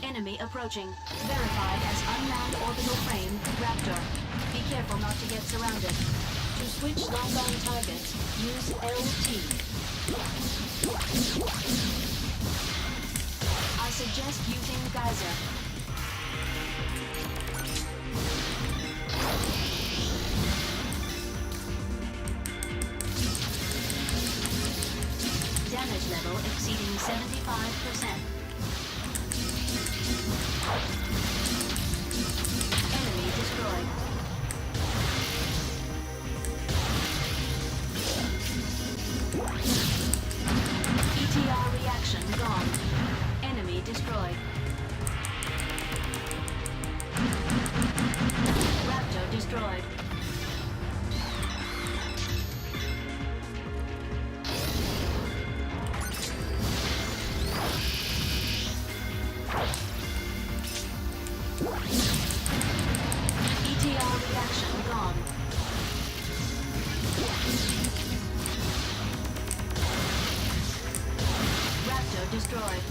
Enemy approaching. Verified as unmanned orbital frame, Raptor. Be careful not to get surrounded. To switch lock-on targets, use LT. I suggest using Geyser. Damage level exceeding 75%. Enemy destroyed. ETR reaction gone. Enemy destroyed. Raptor destroyed. ETR reaction gone. Raptor destroyed.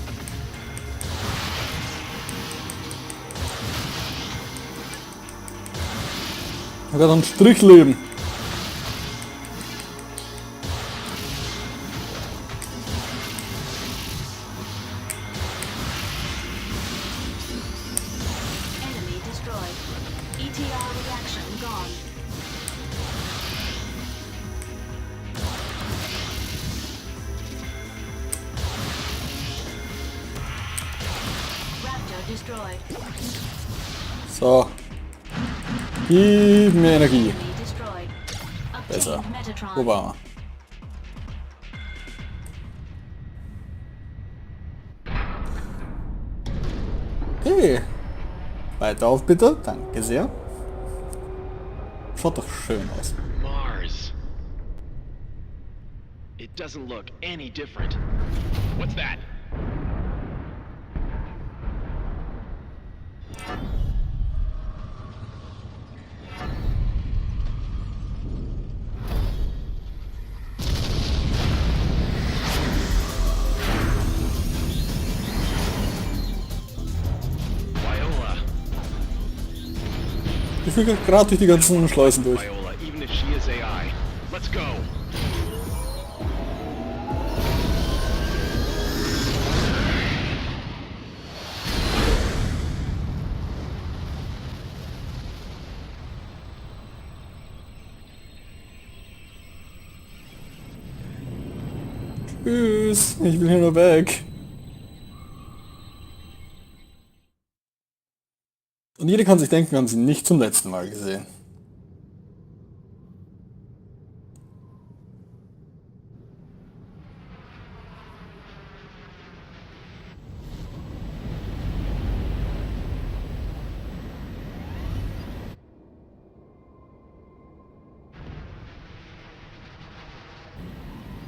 Er hat einen Strichleben. Enemy destroyed. ETR reaction gone. Raptor destroyed. So. Gib mir Energie. Enemy destroyed. Besser. Obtained Metatron. Wo war er? Okay. Weiter auf bitte. Danke sehr. Schaut doch schön aus. Mars. It doesn't look any different. What's that? Viola. Ich fliege gerade durch die ganzen Schleusen durch. Viola, even if she is AI. Let's go. Tschüss. Ich will hier nur weg. Und jeder kann sich denken, wir haben sie nicht zum letzten Mal gesehen.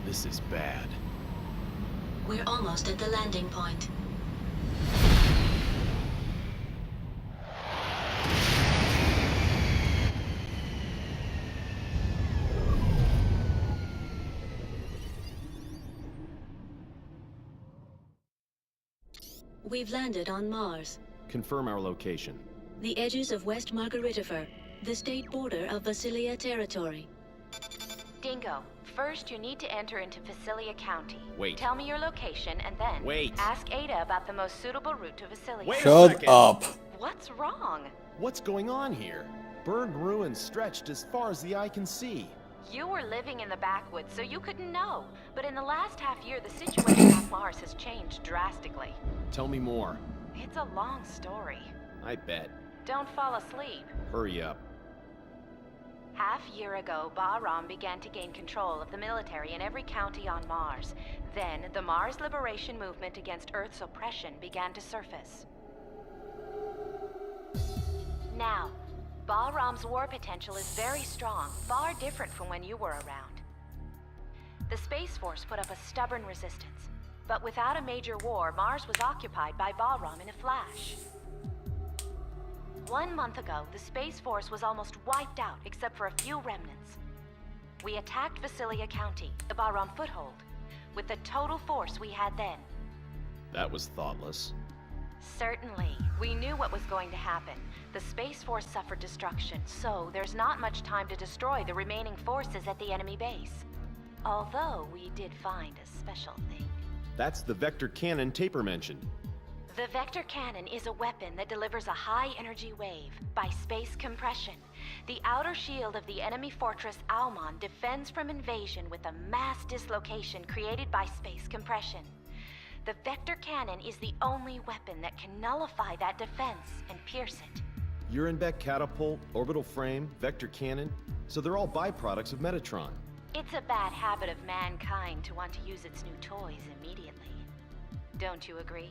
This is bad. We're almost at the landing point. We've landed on Mars, Confirm our location. the edges of West Margaritifer, the state border of Vasilia territory. Dingo, first you need to enter into Vasilia County. Wait. Tell me your location and then Wait. ask Ada about the most suitable route to Vasilia. Wait. Shut second. up. What's wrong? What's going on here? Burned ruins stretched as far as the eye can see. You were living in the backwoods, so you couldn't know. But in the last half year, the situation on Mars has changed drastically. Tell me more. It's a long story. I bet. Don't fall asleep. Hurry up. Half year ago, Bahram began to gain control of the military in every county on Mars. Then, the Mars Liberation Movement against Earth's oppression began to surface. Now, Bahram's war potential is very strong, far different from when you were around. The Space Force put up a stubborn resistance, but without a major war, Mars was occupied by Bahram in a flash. 1 month ago, the Space Force was almost wiped out except for a few remnants. We attacked Vasilia County, the Bahram foothold, with the total force we had then. That was thoughtless. Certainly. We knew what was going to happen. The Space Force suffered destruction, so there's not much time to destroy the remaining forces at the enemy base. Although we did find a special thing. That's the vector cannon Taper mentioned. The vector cannon is a weapon that delivers a high-energy wave by space compression. The outer shield of the enemy fortress Almon defends from invasion with a mass dislocation created by space compression. The vector cannon is the only weapon that can nullify that defense and pierce it. Urenbeck catapult, orbital frame, vector cannon, so they're all byproducts of Metatron. It's a bad habit of mankind to want to use its new toys immediately. Don't you agree?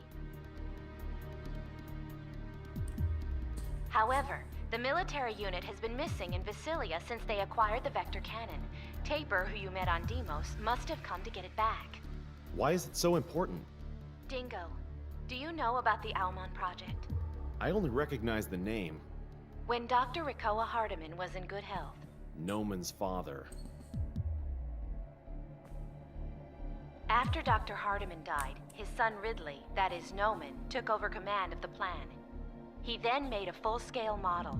However, the military unit has been missing in Vasilia since they acquired the vector cannon. Taper, who you met on Deimos, must have come to get it back. Why is it so important? Dingo, do you know about the Almon project? I only recognize the name. When Dr. Rikoa Hardiman was in good health. Noman's father. After Dr. Hardiman died, his son Ridley, that is Noman, took over command of the plan. He then made a full-scale model.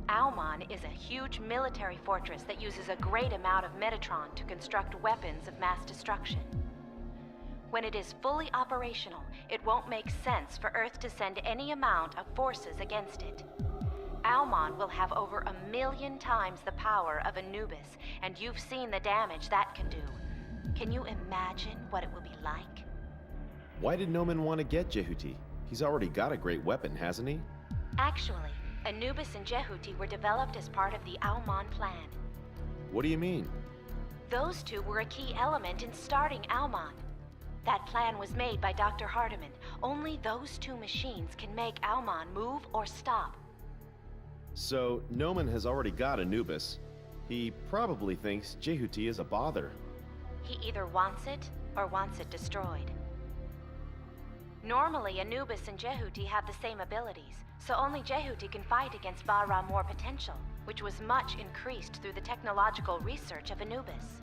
Almon is a huge military fortress that uses a great amount of Metatron to construct weapons of mass destruction. When it is fully operational, it won't make sense for Earth to send any amount of forces against it. Almon will have over 1,000,000 times the power of Anubis, and you've seen the damage that can do. Can you imagine what it will be like? Why did Noman want to get Jehuti? He's already got a great weapon, hasn't he? Actually, Anubis and Jehuti were developed as part of the Almon plan. What do you mean? Those two were a key element in starting Almon. That plan was made by Dr. Hardiman. Only those two machines can make Almon move or stop. So, Noman has already got Anubis. He probably thinks Jehuti is a bother. He either wants it or wants it destroyed. Normally, Anubis and Jehuti have the same abilities, so only Jehuti can fight against Bahram War potential, which was much increased through the technological research of Anubis.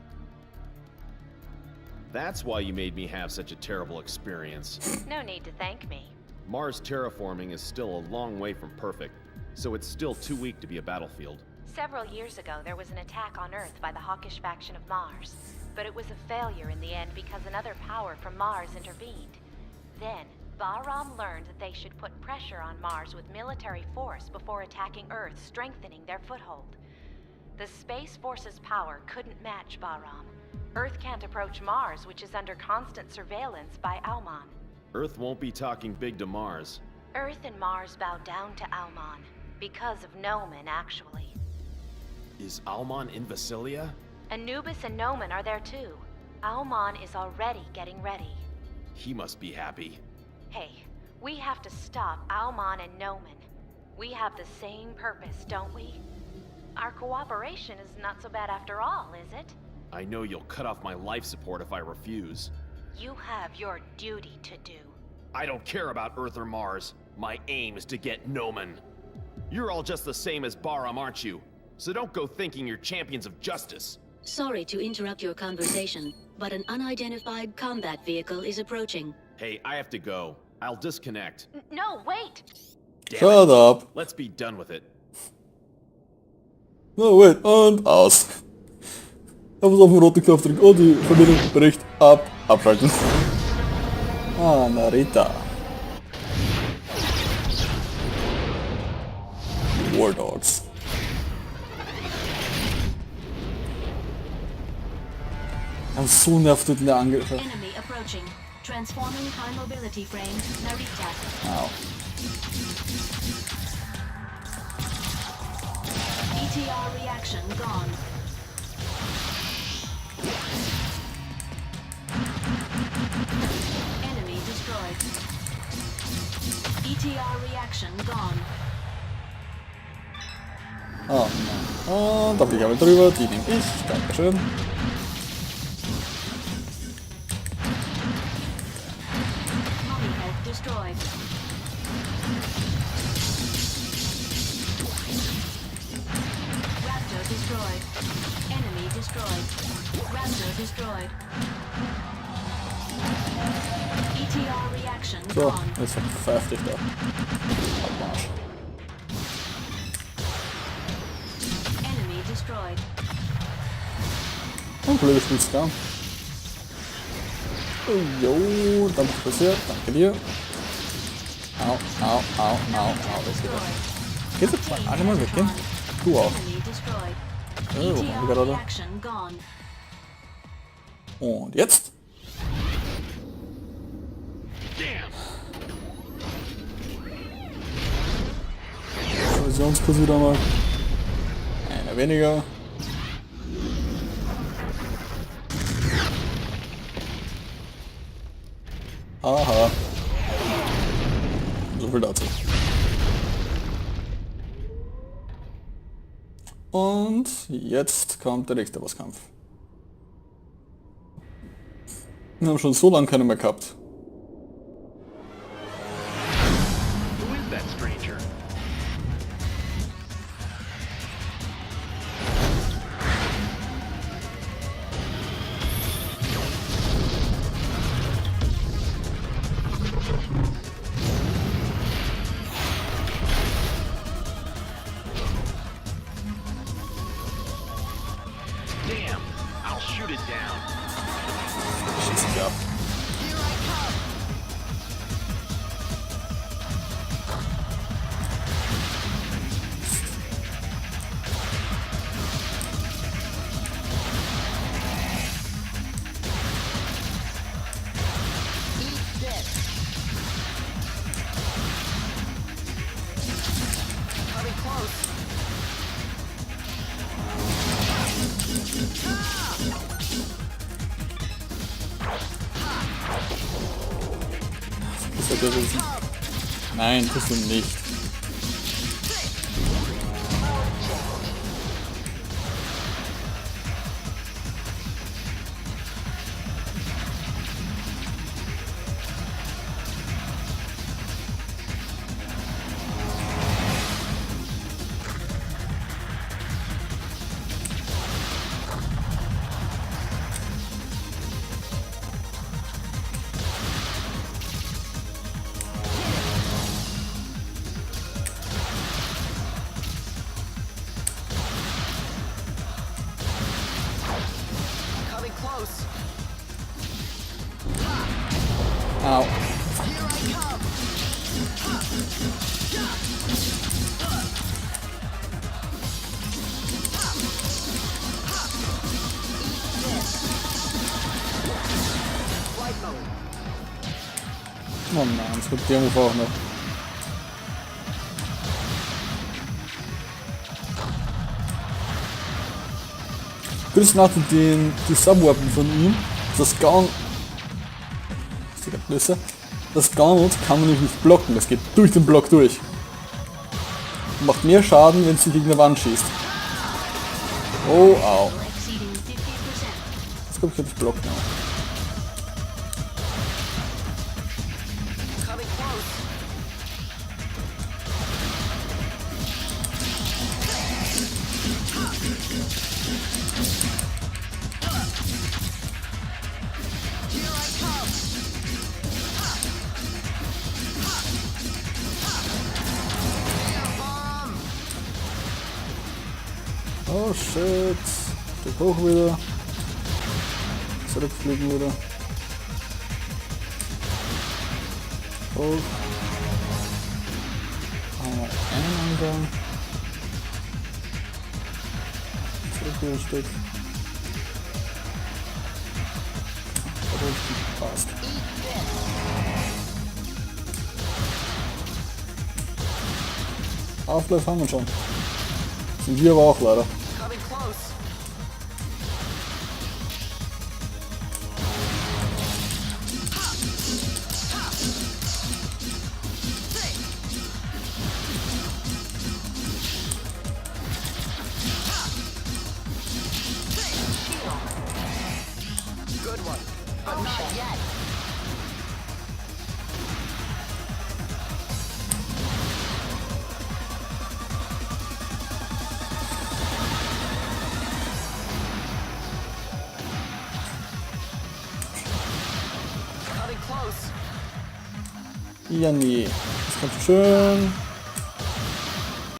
That's why you made me have such a terrible experience. No need to thank me. Mars terraforming is still a long way from perfect, so it's still too weak to be a battlefield. Several years ago, there was an attack on Earth by the hawkish faction of Mars, but it was a failure in the end because another power from Mars intervened. Then, Bahram learned that they should put pressure on Mars with military force before attacking Earth, strengthening their foothold. The Space Force's power couldn't match Bahram. Earth can't approach Mars, which is under constant surveillance by Almon. Earth won't be talking big to Mars. Earth and Mars bow down to Almon, because of Noman, actually. Is Almon in Vasilia? Anubis and Noman are there too. Almon is already getting ready. He must be happy. Hey, we have to stop Almon and Noman. We have the same purpose, don't we? Our cooperation is not so bad after all, is it? I know you'll cut off my life support if I refuse. You have your duty to do. I don't care about Earth or Mars. My aim is to get Noman. You're all just the same as Bahram, aren't you? So don't go thinking you're champions of justice. Sorry to interrupt your conversation, but an unidentified combat vehicle is approaching. Hey, I have to go. I'll disconnect. No, wait! Damn Shut it. up. Let's be done with it. No, wait, und aus. Einfach auf den roten Knopf drücken und die Verbindung bricht ab. Abschalten. Ah, Narita. War Dogs. I'm so nervt mit der Angriff. Enemy approaching. Transforming high mobility frame, Narita. Ow. ETR reaction gone. Enemy destroyed. ETR reaction gone. Oh nein. Und da fliegen wir drüber. Die nehme ich. Dankeschön. Mummy head destroyed. Raptor destroyed. Enemy destroyed. Raptor destroyed. BTR reaction So, gone. jetzt verpfeift dich da. Abmarsch. Enemy destroyed. Und blöde Spielskam. Oh, jo, danke passiert. Danke dir. Au, au, au, au, au. Das geht das. Geht's jetzt mal? Alle mal weggehen? Du auch. Enemy destroyed. Oh, BTR wieder da. reaction gone. Und jetzt? Kollisionskurs wieder mal. Einer weniger. Aha. So viel dazu. Und jetzt kommt der nächste Bosskampf. Wir haben schon so lange keine mehr gehabt. Who is that stranger? Damn, I'll shoot it down. Schieß ich ab. Ist er gewesen? Nein, tust du nicht. Au. Oh nein, es gibt der Move auch noch. Kurz nach die Subweapon von ihm, das Gun. Das Gauntlet kann man nicht blocken, das geht durch den Block durch. Macht mehr Schaden, wenn sie gegen eine Wand schießt. Oh, au. Exceeding 50%. Jetzt glaube ich, hätte ich blocken. Oh shit. Stück hoch wieder. Zurückfliegen wieder. Hoch. Einmal einen Angang. Zurück wieder ein Stück. Passt. Auflauf haben wir schon. Sind wir aber auch leider. Ja, nee. Das kommt schön.